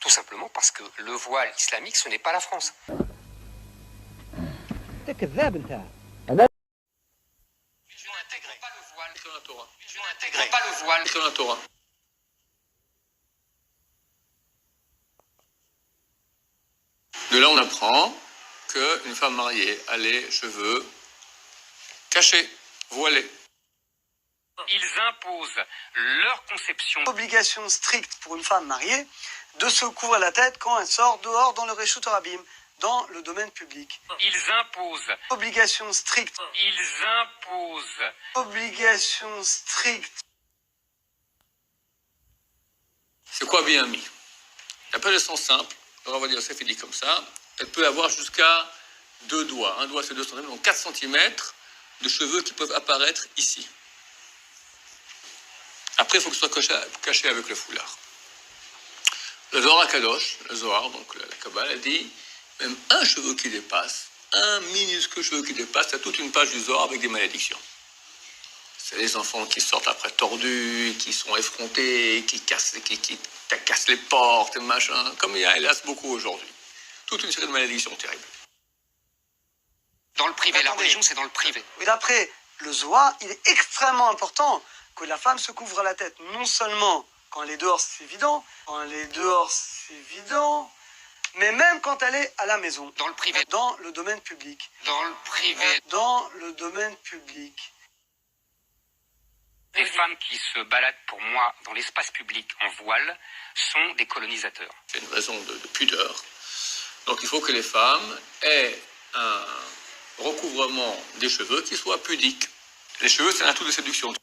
Tout simplement parce que le voile islamique, ce n'est pas la France. انت كذاب انت. Je n'intègre pas le voile Écrit dans la Torah. Je n'intègre pas le voile. Écrit dans la Torah. De là, on apprend qu'une femme mariée a les cheveux cachés, voilés. Ils imposent leur conception. Obligation stricte pour une femme mariée de se couvrir la tête quand elle sort dehors dans le Reshut Rabim, dans le domaine public. Ils imposent. Obligation stricte. Ils imposent. Obligation stricte. C'est quoi bien mis? La pelle de sang simple, alors on va dire ça fait dit comme ça, elle peut avoir jusqu'à 2 doigts. Un doigt c'est 2 cm, donc 4 cm de cheveux qui peuvent apparaître ici. Après, il faut que ce soit caché avec le foulard. Le Zohar Kadosh, le Zohar, donc la Kabbale, elle dit, même un cheveu qui dépasse, un minuscule cheveu qui dépasse, il y a toute une page du Zohar avec des malédictions. C'est les enfants qui sortent après tordus, qui sont effrontés, qui cassent les portes, machin, comme il y a hélas beaucoup aujourd'hui. Toute une série de malédictions terribles. Dans le privé, la Attendez. religion, c'est dans le privé. Mais d'après le Zohar, il est extrêmement important que la femme se couvre la tête, non seulement quand elle est dehors, c'est évident, mais même quand elle est à la maison, Dans le privé. dans le domaine public. Dans le privé. Dans le domaine public. Les femmes qui se baladent pour moi dans l'espace public en voile sont des colonisateurs. C'est une raison de pudeur. Donc il faut que les femmes aient un recouvrement des cheveux qui soit pudique. Les cheveux, c'est un atout de séduction.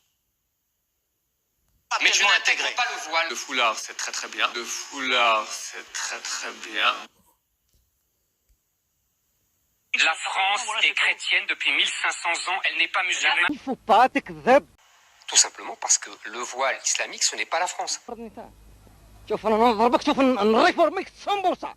Mais je n'intègre pas le voile. Le foulard, c'est très très bien. Le foulard, c'est très très bien. La France est chrétienne depuis 1500 ans, elle n'est pas musulmane. Il faut pas تكذب. Tout simplement parce que le voile islamique, ce n'est pas la France. شوف انا نضربك شوف نريك برميك تصنبرصه.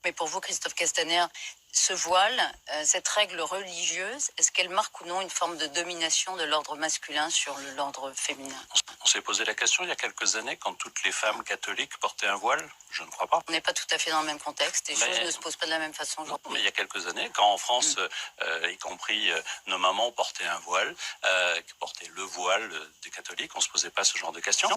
Mais pour vous, Christophe Castaner, ce voile, cette règle religieuse, est-ce qu'elle marque ou non une forme de domination de l'ordre masculin sur l'ordre féminin? On s'est posé la question il y a quelques années quand toutes les femmes catholiques portaient un voile. Je ne crois pas. On n'est pas tout à fait dans le même contexte, les Mais- choses ne se posent pas de la même façon Mais aujourd'hui. il y a quelques années, quand en France, y compris nos mamans portaient un voile, qui portaient le voile des catholiques, on ne se posait pas ce genre de questions.